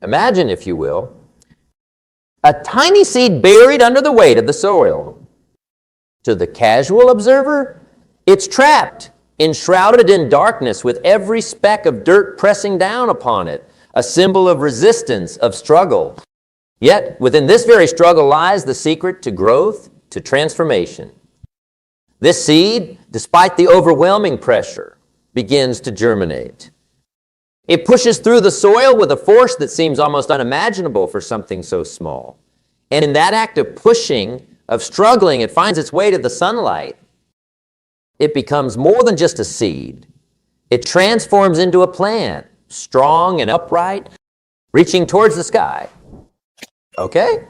Imagine, if you will, a tiny seed buried under the weight of the soil. To the casual observer, it's trapped, enshrouded in darkness with every speck of dirt pressing down upon it, a symbol of resistance, of struggle. Yet, within this very struggle lies the secret to growth, to transformation. This seed, despite the overwhelming pressure, begins to germinate. It pushes through the soil with a force that seems almost unimaginable for something so small. And in that act of pushing, of struggling, it finds its way to the sunlight. It becomes more than just a seed. It transforms into a plant, strong and upright, reaching towards the sky. Okay?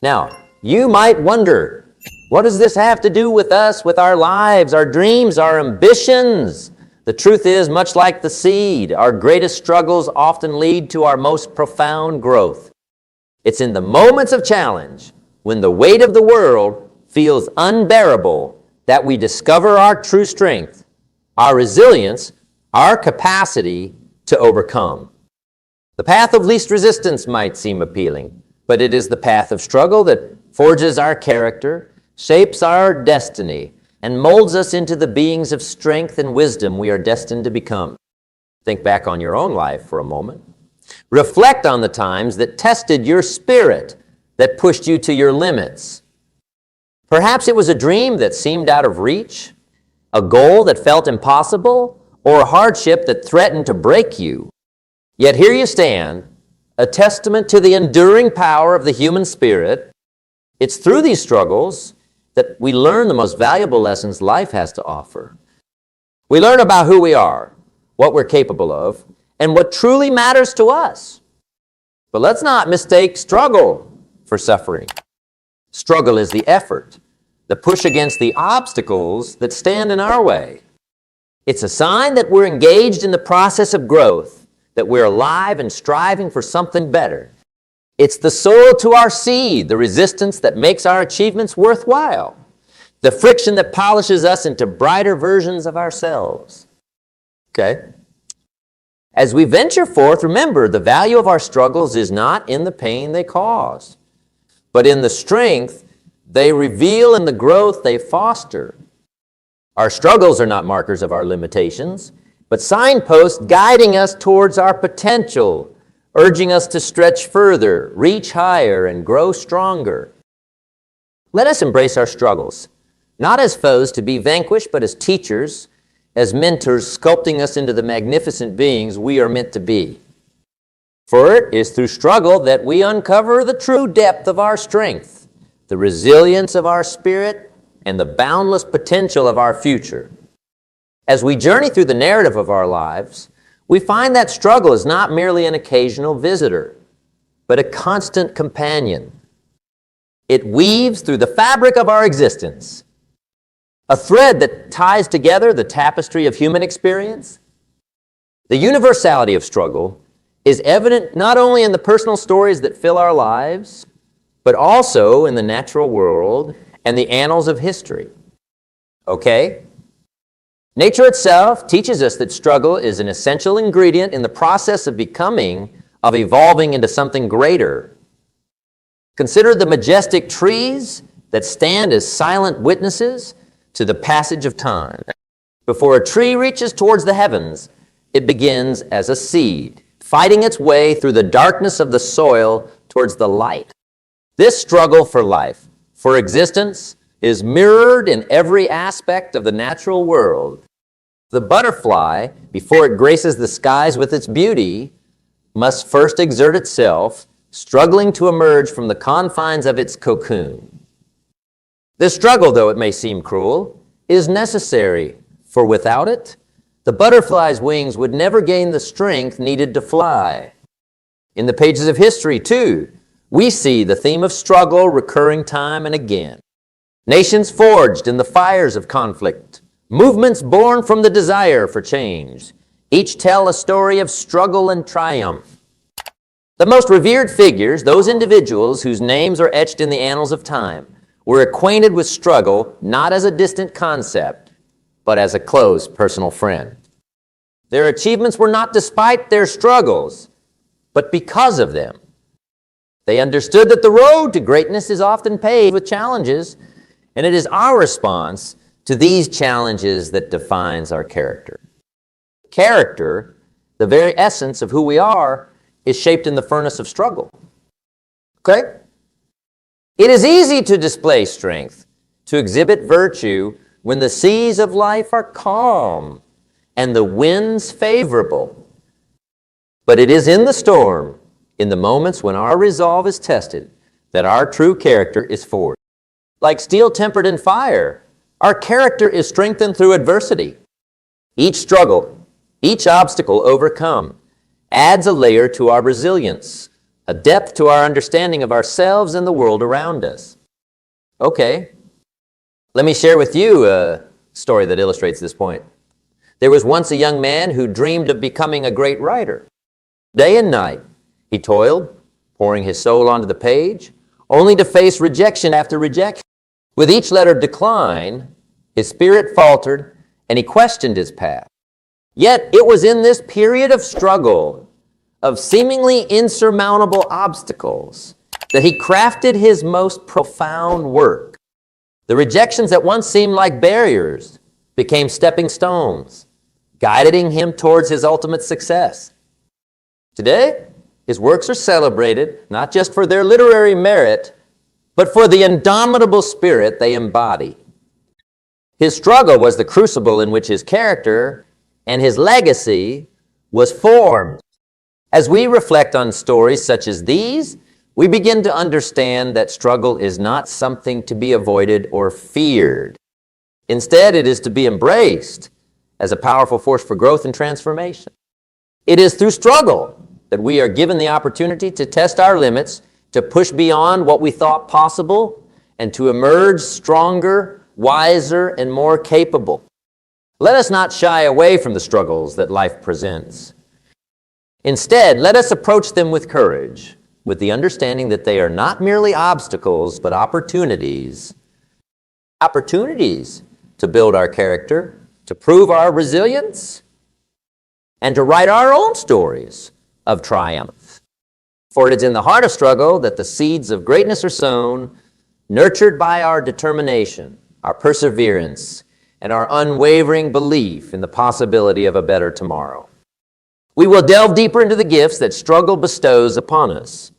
Now, you might wonder, what does this have to do with us, with our lives, our dreams, our ambitions? The truth is, much like the seed, our greatest struggles often lead to our most profound growth. It's in the moments of challenge, when the weight of the world feels unbearable, that we discover our true strength, our resilience, our capacity to overcome. The path of least resistance might seem appealing, but it is the path of struggle that forges our character, shapes our destiny, and molds us into the beings of strength and wisdom we are destined to become. Think back on your own life for a moment. Reflect on the times that tested your spirit, that pushed you to your limits. Perhaps it was a dream that seemed out of reach, a goal that felt impossible, or a hardship that threatened to break you. Yet here you stand, a testament to the enduring power of the human spirit. It's through these struggles that we learn the most valuable lessons life has to offer. We learn about who we are, what we're capable of, and what truly matters to us. But let's not mistake struggle for suffering. Struggle is the effort, the push against the obstacles that stand in our way. It's a sign that we're engaged in the process of growth, that we're alive and striving for something better. It's the soil to our seed, the resistance that makes our achievements worthwhile, the friction that polishes us into brighter versions of ourselves. Okay? As we venture forth, remember, the value of our struggles is not in the pain they cause, but in the strength they reveal and the growth they foster. Our struggles are not markers of our limitations, but signposts guiding us towards our potential, urging us to stretch further, reach higher, and grow stronger. Let us embrace our struggles, not as foes to be vanquished, but as teachers, as mentors sculpting us into the magnificent beings we are meant to be. For it is through struggle that we uncover the true depth of our strength, the resilience of our spirit, and the boundless potential of our future. As we journey through the narrative of our lives, we find that struggle is not merely an occasional visitor, but a constant companion. It weaves through the fabric of our existence, a thread that ties together the tapestry of human experience. The universality of struggle is evident not only in the personal stories that fill our lives, but also in the natural world and the annals of history. Okay? Nature itself teaches us that struggle is an essential ingredient in the process of becoming, of evolving into something greater. Consider the majestic trees that stand as silent witnesses to the passage of time. Before a tree reaches towards the heavens, it begins as a seed, fighting its way through the darkness of the soil towards the light. This struggle for life, for existence, is mirrored in every aspect of the natural world. The butterfly, before it graces the skies with its beauty, must first exert itself, struggling to emerge from the confines of its cocoon. This struggle, though it may seem cruel, is necessary, for without it, the butterfly's wings would never gain the strength needed to fly. In the pages of history, too, we see the theme of struggle recurring time and again. Nations forged in the fires of conflict, movements born from the desire for change, each tell a story of struggle and triumph. The most revered figures, those individuals whose names are etched in the annals of time, were acquainted with struggle not as a distant concept, but as a close personal friend. Their achievements were not despite their struggles, but because of them. They understood that the road to greatness is often paved with challenges, and it is our response to these challenges that defines our character. Character, the very essence of who we are, is shaped in the furnace of struggle. Okay? It is easy to display strength, to exhibit virtue when the seas of life are calm and the winds favorable. But it is in the storm, in the moments when our resolve is tested, that our true character is forged. Like steel tempered in fire, our character is strengthened through adversity. Each struggle, each obstacle overcome, adds a layer to our resilience, a depth to our understanding of ourselves and the world around us. Okay, let me share with you a story that illustrates this point. There was once a young man who dreamed of becoming a great writer. Day and night, he toiled, pouring his soul onto the page, only to face rejection after rejection. With each letter decline, his spirit faltered, and he questioned his path. Yet it was in this period of struggle, of seemingly insurmountable obstacles, that he crafted his most profound work. The rejections that once seemed like barriers became stepping stones, guiding him towards his ultimate success. Today, his works are celebrated not just for their literary merit, but for the indomitable spirit they embody. His struggle was the crucible in which his character and his legacy was formed. As we reflect on stories such as these, we begin to understand that struggle is not something to be avoided or feared. Instead, it is to be embraced as a powerful force for growth and transformation. It is through struggle that we are given the opportunity to test our limits, to push beyond what we thought possible, and to emerge stronger, wiser, and more capable. Let us not shy away from the struggles that life presents. Instead, let us approach them with courage, with the understanding that they are not merely obstacles, but opportunities. Opportunities to build our character, to prove our resilience, and to write our own stories of triumph. For it is in the heart of struggle that the seeds of greatness are sown, nurtured by our determination, our perseverance, and our unwavering belief in the possibility of a better tomorrow. We will delve deeper into the gifts that struggle bestows upon us.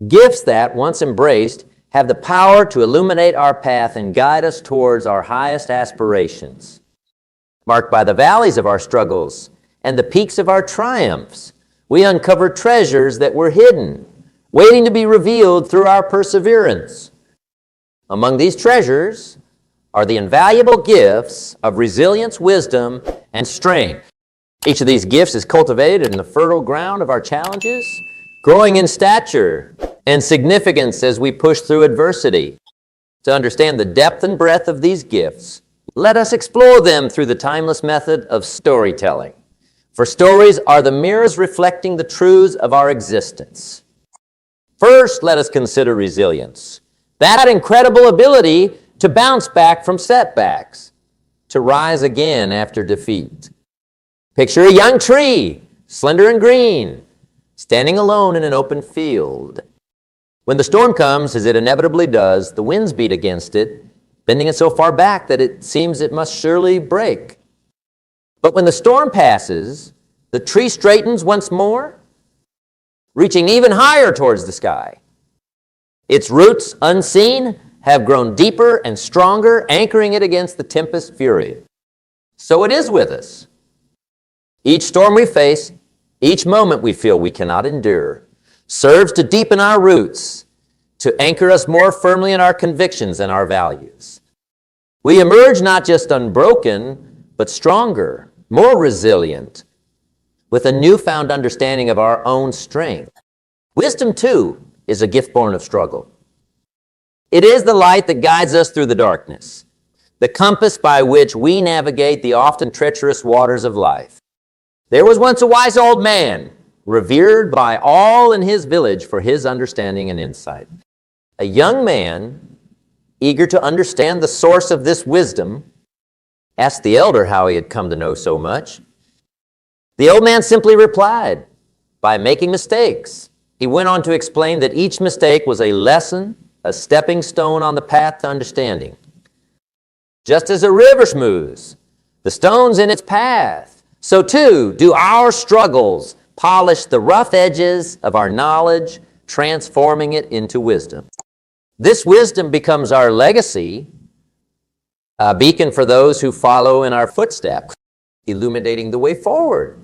Gifts that, once embraced, have the power to illuminate our path and guide us towards our highest aspirations. Marked by the valleys of our struggles and the peaks of our triumphs, we uncover treasures that were hidden, waiting to be revealed through our perseverance. Among these treasures are the invaluable gifts of resilience, wisdom, and strength. Each of these gifts is cultivated in the fertile ground of our challenges, growing in stature and significance as we push through adversity. To understand the depth and breadth of these gifts, let us explore them through the timeless method of storytelling. For stories are the mirrors reflecting the truths of our existence. First, let us consider resilience, that incredible ability to bounce back from setbacks, to rise again after defeat. Picture a young tree, slender and green, standing alone in an open field. When the storm comes, as it inevitably does, the winds beat against it, bending it so far back that it seems it must surely break. But when the storm passes, the tree straightens once more, reaching even higher towards the sky. Its roots, unseen, have grown deeper and stronger, anchoring it against the tempest's fury. So it is with us. Each storm we face, each moment we feel we cannot endure, serves to deepen our roots, to anchor us more firmly in our convictions and our values. We emerge not just unbroken, but stronger, more resilient, with a newfound understanding of our own strength. Wisdom, too, is a gift born of struggle. It is the light that guides us through the darkness, the compass by which we navigate the often treacherous waters of life. There was once a wise old man, revered by all in his village for his understanding and insight. A young man, eager to understand the source of this wisdom, asked the elder how he had come to know so much. The old man simply replied, by making mistakes. He went on to explain that each mistake was a lesson, a stepping stone on the path to understanding. Just as a river smooths the stones in its path, so too do our struggles polish the rough edges of our knowledge, transforming it into wisdom. This wisdom becomes our legacy, a beacon for those who follow in our footsteps, illuminating the way forward.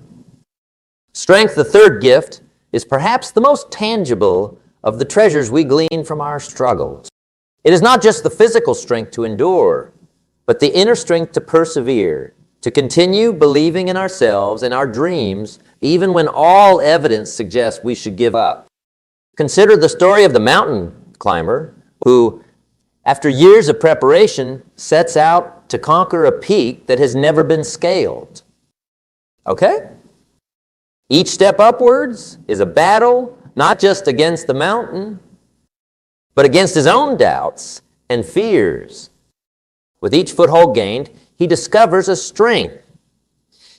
Strength, the third gift, is perhaps the most tangible of the treasures we glean from our struggles. It is not just the physical strength to endure, but the inner strength to persevere, to continue believing in ourselves and our dreams, even when all evidence suggests we should give up. Consider the story of the mountain climber who, after years of preparation, sets out to conquer a peak that has never been scaled. Okay? Each step upwards is a battle, not just against the mountain, but against his own doubts and fears. With each foothold gained, he discovers a strength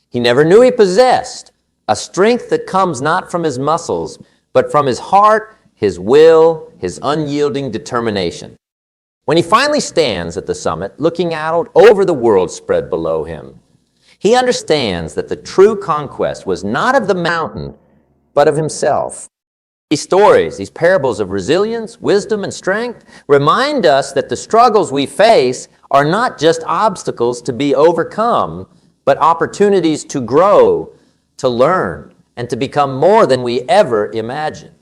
he never knew he possessed, a strength that comes not from his muscles, but from his heart, his will, his unyielding determination. When he finally stands at the summit, looking out over the world spread below him, he understands that the true conquest was not of the mountain, but of himself. These stories, these parables of resilience, wisdom, and strength remind us that the struggles we face are not just obstacles to be overcome, but opportunities to grow, to learn, and to become more than we ever imagined.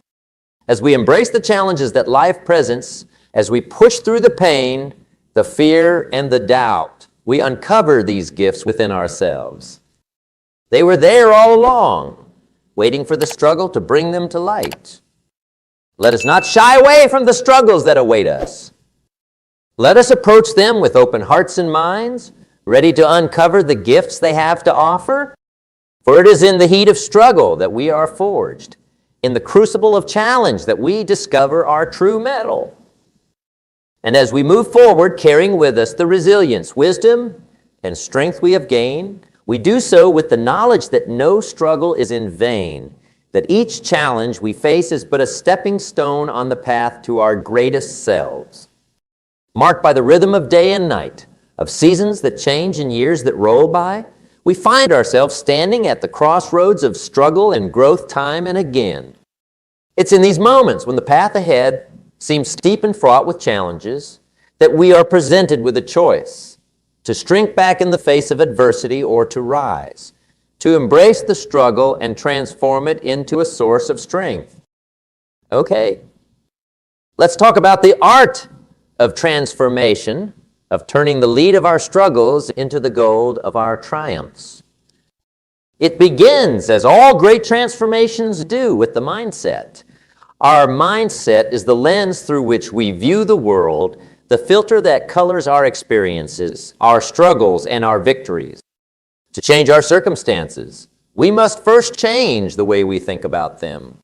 As we embrace the challenges that life presents, as we push through the pain, the fear, and the doubt, we uncover these gifts within ourselves. They were there all along, waiting for the struggle to bring them to light. Let us not shy away from the struggles that await us. Let us approach them with open hearts and minds, ready to uncover the gifts they have to offer. For it is in the heat of struggle that we are forged, in the crucible of challenge that we discover our true mettle. And as we move forward, carrying with us the resilience, wisdom, and strength we have gained, we do so with the knowledge that no struggle is in vain, that each challenge we face is but a stepping stone on the path to our greatest selves. Marked by the rhythm of day and night, of seasons that change and years that roll by, we find ourselves standing at the crossroads of struggle and growth time and again. It's in these moments when the path ahead seems steep and fraught with challenges that we are presented with a choice: to shrink back in the face of adversity or to rise, to embrace the struggle and transform it into a source of strength. Okay, let's talk about the art of transformation, of turning the lead of our struggles into the gold of our triumphs. It begins, as all great transformations do, with the mindset. Our mindset is the lens through which we view the world, the filter that colors our experiences, our struggles, and our victories. To change our circumstances, we must first change the way we think about them.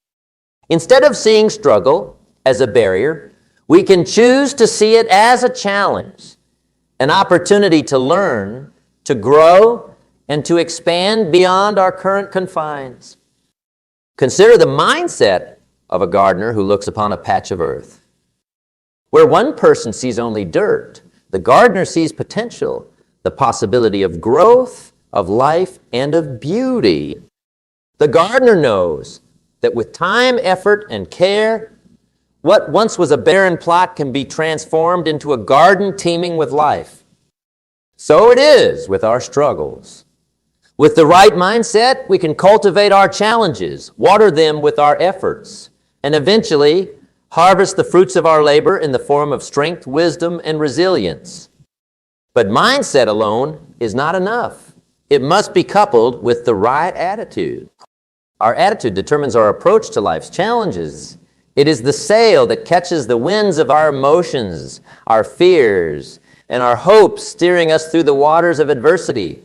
Instead of seeing struggle as a barrier, we can choose to see it as a challenge, an opportunity to learn, to grow, and to expand beyond our current confines. Consider the mindset of a gardener who looks upon a patch of earth. Where one person sees only dirt, the gardener sees potential, the possibility of growth, of life, and of beauty. The gardener knows that with time, effort, and care, what once was a barren plot can be transformed into a garden teeming with life. So it is with our struggles. With the right mindset, we can cultivate our challenges, water them with our efforts, and eventually harvest the fruits of our labor in the form of strength, wisdom, and resilience. But mindset alone is not enough. It must be coupled with the right attitude. Our attitude determines our approach to life's challenges. It is the sail that catches the winds of our emotions, our fears, and our hopes, steering us through the waters of adversity.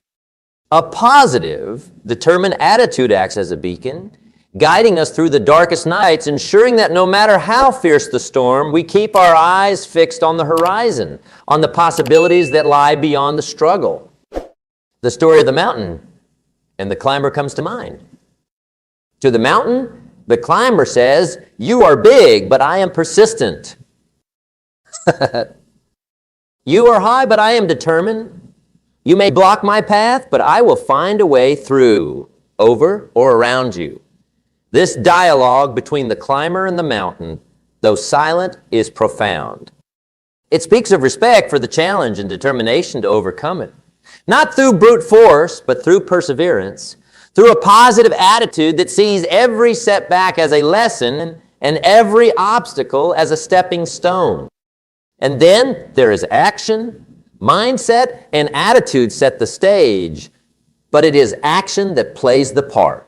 A positive, determined attitude acts as a beacon, guiding us through the darkest nights, ensuring that no matter how fierce the storm, we keep our eyes fixed on the horizon, on the possibilities that lie beyond the struggle. The story of the mountain and the climber comes to mind. To the mountain, the climber says, "You are big, but I am persistent." "You are high, but I am determined. You may block my path, but I will find a way through, over, or around you." This dialogue between the climber and the mountain, though silent, is profound. It speaks of respect for the challenge and determination to overcome it. Not through brute force, but through perseverance, through a positive attitude that sees every setback as a lesson and every obstacle as a stepping stone. And then there is action. Mindset and attitude set the stage, but it is action that plays the part.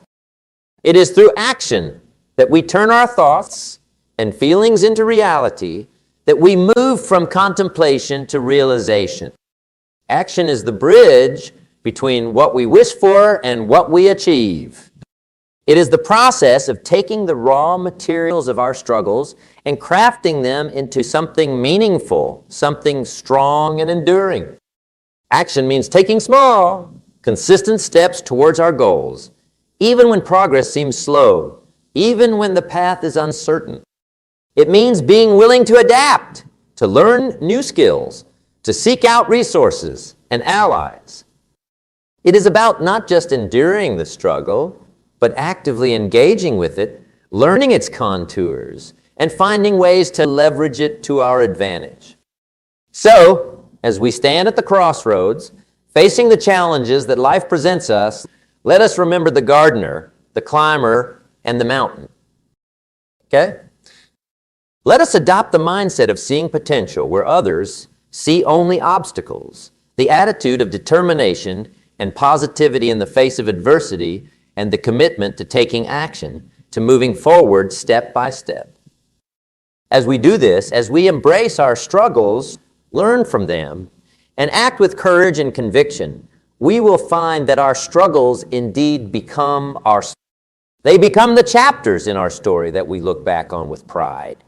It is through action that we turn our thoughts and feelings into reality, that we move from contemplation to realization. Action is the bridge between what we wish for and what we achieve. It is the process of taking the raw materials of our struggles and crafting them into something meaningful, something strong and enduring. Action means taking small, consistent steps towards our goals, even when progress seems slow, even when the path is uncertain. It means being willing to adapt, to learn new skills, to seek out resources and allies. It is about not just enduring the struggle, but actively engaging with it, learning its contours, and finding ways to leverage it to our advantage. So, as we stand at the crossroads, facing the challenges that life presents us, let us remember the gardener, the climber, and the mountain. Okay? Let us adopt the mindset of seeing potential where others see only obstacles, the attitude of determination and positivity in the face of adversity, and the commitment to taking action, to moving forward step by step. As we do this, as we embrace our struggles, learn from them, and act with courage and conviction, we will find that our struggles indeed become they become the chapters in our story that we look back on with pride.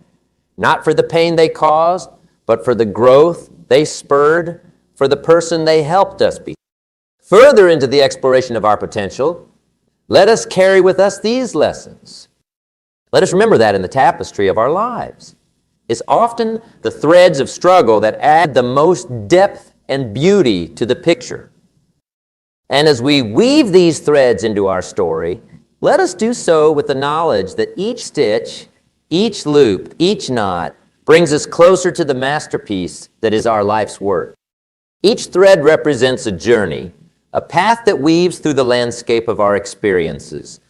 Not for the pain they caused, but for the growth they spurred, for the person they helped us be. Further into the exploration of our potential, let us carry with us these lessons. Let us remember that in the tapestry of our lives, it's often the threads of struggle that add the most depth and beauty to the picture. And as we weave these threads into our story, let us do so with the knowledge that each stitch, each loop, each knot brings us closer to the masterpiece that is our life's work. Each thread represents a journey, a path that weaves through the landscape of our experiences,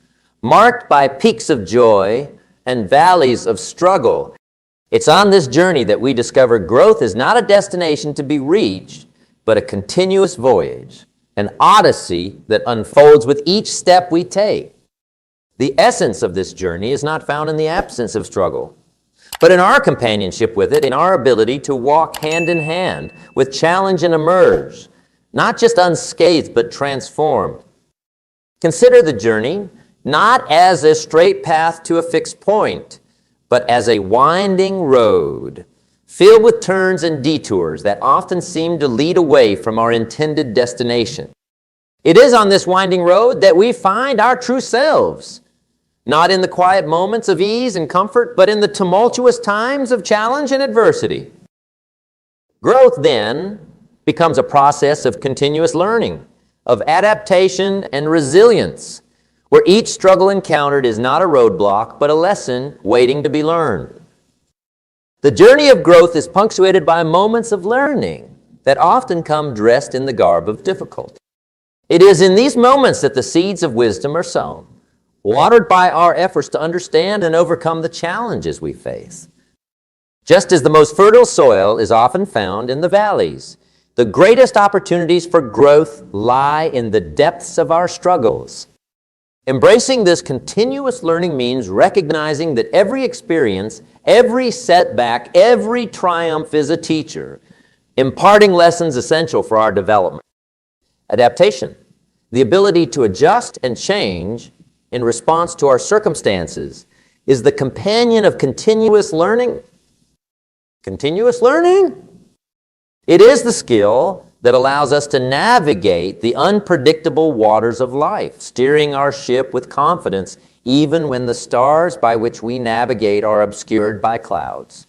marked by peaks of joy and valleys of struggle. It's on this journey that we discover growth is not a destination to be reached, but a continuous voyage, an odyssey that unfolds with each step we take. The essence of this journey is not found in the absence of struggle, but in our companionship with it, in our ability to walk hand in hand with challenge and emerge, not just unscathed, but transformed. Consider the journey not as a straight path to a fixed point, but as a winding road filled with turns and detours that often seem to lead away from our intended destination. It is on this winding road that we find our true selves, not in the quiet moments of ease and comfort, but in the tumultuous times of challenge and adversity. Growth, then, becomes a process of continuous learning, of adaptation and resilience, where each struggle encountered is not a roadblock, but a lesson waiting to be learned. The journey of growth is punctuated by moments of learning that often come dressed in the garb of difficulty. It is in these moments that the seeds of wisdom are sown, watered by our efforts to understand and overcome the challenges we face. Just as the most fertile soil is often found in the valleys, the greatest opportunities for growth lie in the depths of our struggles. Embracing this continuous learning means recognizing that every experience, every setback, every triumph is a teacher, imparting lessons essential for our development. Adaptation, the ability to adjust and change in response to our circumstances, is the companion of continuous learning. Continuous learning? It is the skill that allows us to navigate the unpredictable waters of life, steering our ship with confidence even when the stars by which we navigate are obscured by clouds.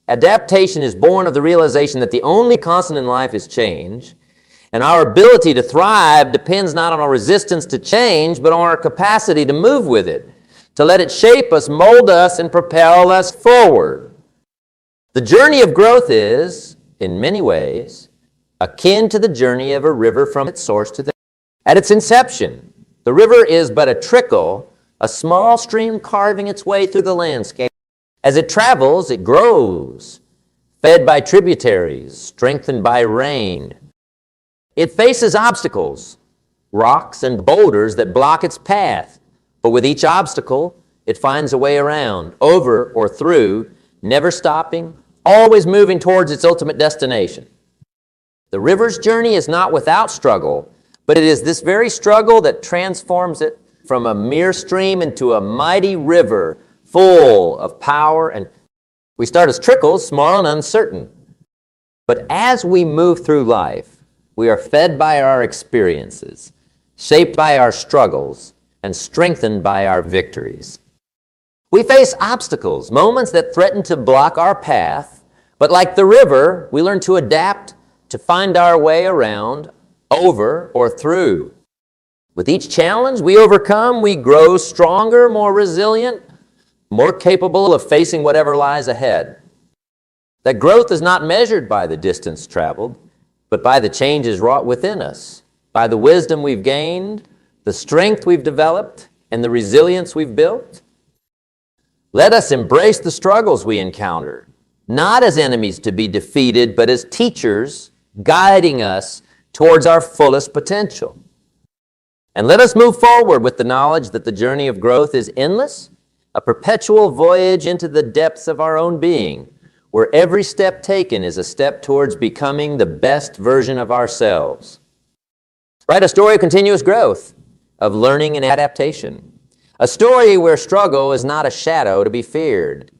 Adaptation is born of the realization that the only constant in life is change, and our ability to thrive depends not on our resistance to change, but on our capacity to move with it, to let it shape us, mold us, and propel us forward. The journey of growth is, in many ways, akin to the journey of a river from its source to the... At its inception, the river is but a trickle, a small stream carving its way through the landscape. As it travels, it grows, fed by tributaries, strengthened by rain. It faces obstacles, rocks and boulders that block its path, but with each obstacle, it finds a way around, over or through, never stopping, always moving towards its ultimate destination. The river's journey is not without struggle, but it is this very struggle that transforms it from a mere stream into a mighty river full of power. And we start as trickles, small and uncertain. But as we move through life, we are fed by our experiences, shaped by our struggles, and strengthened by our victories. We face obstacles, moments that threaten to block our path, but like the river, we learn to adapt, to find our way around, over, or through. With each challenge we overcome, we grow stronger, more resilient, more capable of facing whatever lies ahead. That growth is not measured by the distance traveled, but by the changes wrought within us, by the wisdom we've gained, the strength we've developed, and the resilience we've built. Let us embrace the struggles we encounter, not as enemies to be defeated, but as teachers guiding us towards our fullest potential. And let us move forward with the knowledge that the journey of growth is endless, a perpetual voyage into the depths of our own being, where every step taken is a step towards becoming the best version of ourselves. Write a story of continuous growth, of learning and adaptation. A story where struggle is not a shadow to be feared,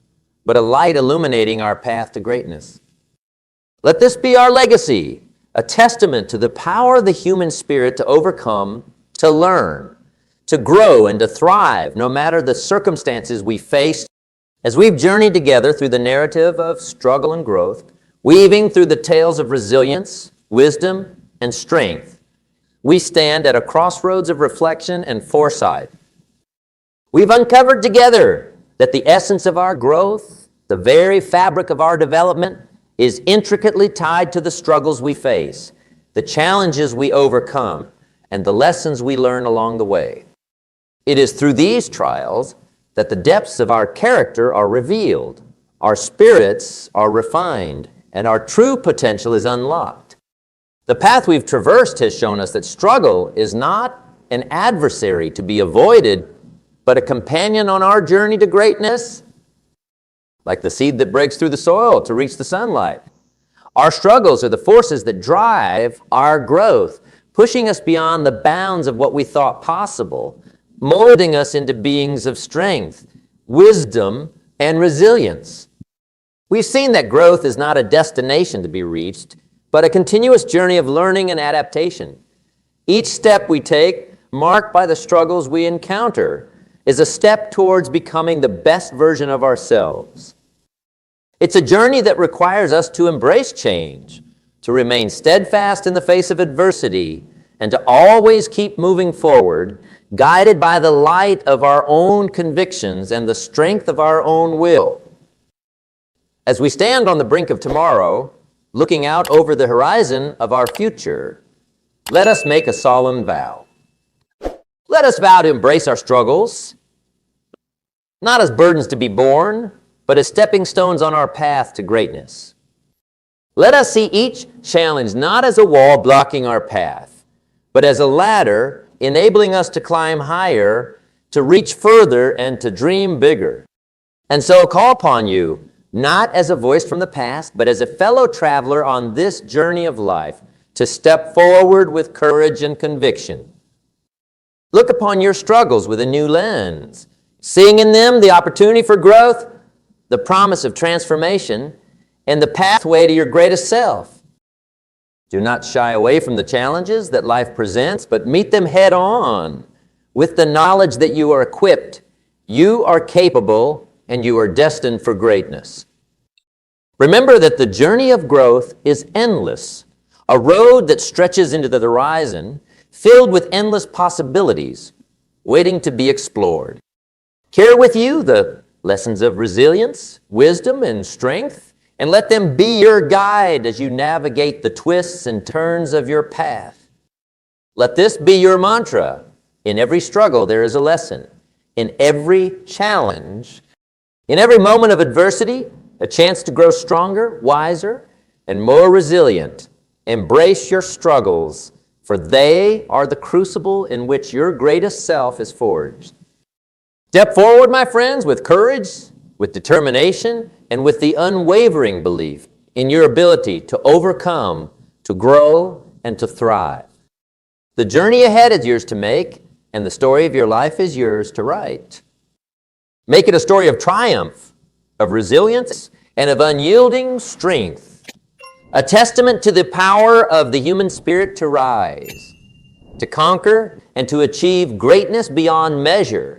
but a light illuminating our path to greatness. Let this be our legacy, a testament to the power of the human spirit to overcome, to learn, to grow, and to thrive, no matter the circumstances we face. As we've journeyed together through the narrative of struggle and growth, weaving through the tales of resilience, wisdom, and strength, we stand at a crossroads of reflection and foresight. We've uncovered together that the essence of our growth, the very fabric of our development, is intricately tied to the struggles we face, the challenges we overcome, and the lessons we learn along the way. It is through these trials that the depths of our character are revealed, our spirits are refined, and our true potential is unlocked. The path we've traversed has shown us that struggle is not an adversary to be avoided, but a companion on our journey to greatness, like the seed that breaks through the soil to reach the sunlight. Our struggles are the forces that drive our growth, pushing us beyond the bounds of what we thought possible, molding us into beings of strength, wisdom, and resilience. We've seen that growth is not a destination to be reached, but a continuous journey of learning and adaptation. Each step we take, marked by the struggles we encounter, is a step towards becoming the best version of ourselves. It's a journey that requires us to embrace change, to remain steadfast in the face of adversity, and to always keep moving forward, guided by the light of our own convictions and the strength of our own will. As we stand on the brink of tomorrow, looking out over the horizon of our future, let us make a solemn vow. Let us vow to embrace our struggles, not as burdens to be borne, but as stepping stones on our path to greatness. Let us see each challenge not as a wall blocking our path, but as a ladder enabling us to climb higher, to reach further, and to dream bigger. And so call upon you, not as a voice from the past, but as a fellow traveler on this journey of life, to step forward with courage and conviction. Look upon your struggles with a new lens, seeing in them the opportunity for growth, the promise of transformation, and the pathway to your greatest self. Do not shy away from the challenges that life presents, but meet them head on with the knowledge that you are equipped, you are capable, and you are destined for greatness. Remember that the journey of growth is endless, a road that stretches into the horizon, filled with endless possibilities, waiting to be explored. Carry with you the lessons of resilience, wisdom, and strength, and let them be your guide as you navigate the twists and turns of your path. Let this be your mantra. In every struggle, there is a lesson. In every challenge, in every moment of adversity, a chance to grow stronger, wiser, and more resilient. Embrace your struggles, for they are the crucible in which your greatest self is forged. Step forward, my friends, with courage, with determination, and with the unwavering belief in your ability to overcome, to grow, and to thrive. The journey ahead is yours to make, and the story of your life is yours to write. Make it a story of triumph, of resilience, and of unyielding strength, a testament to the power of the human spirit to rise, to conquer, and to achieve greatness beyond measure.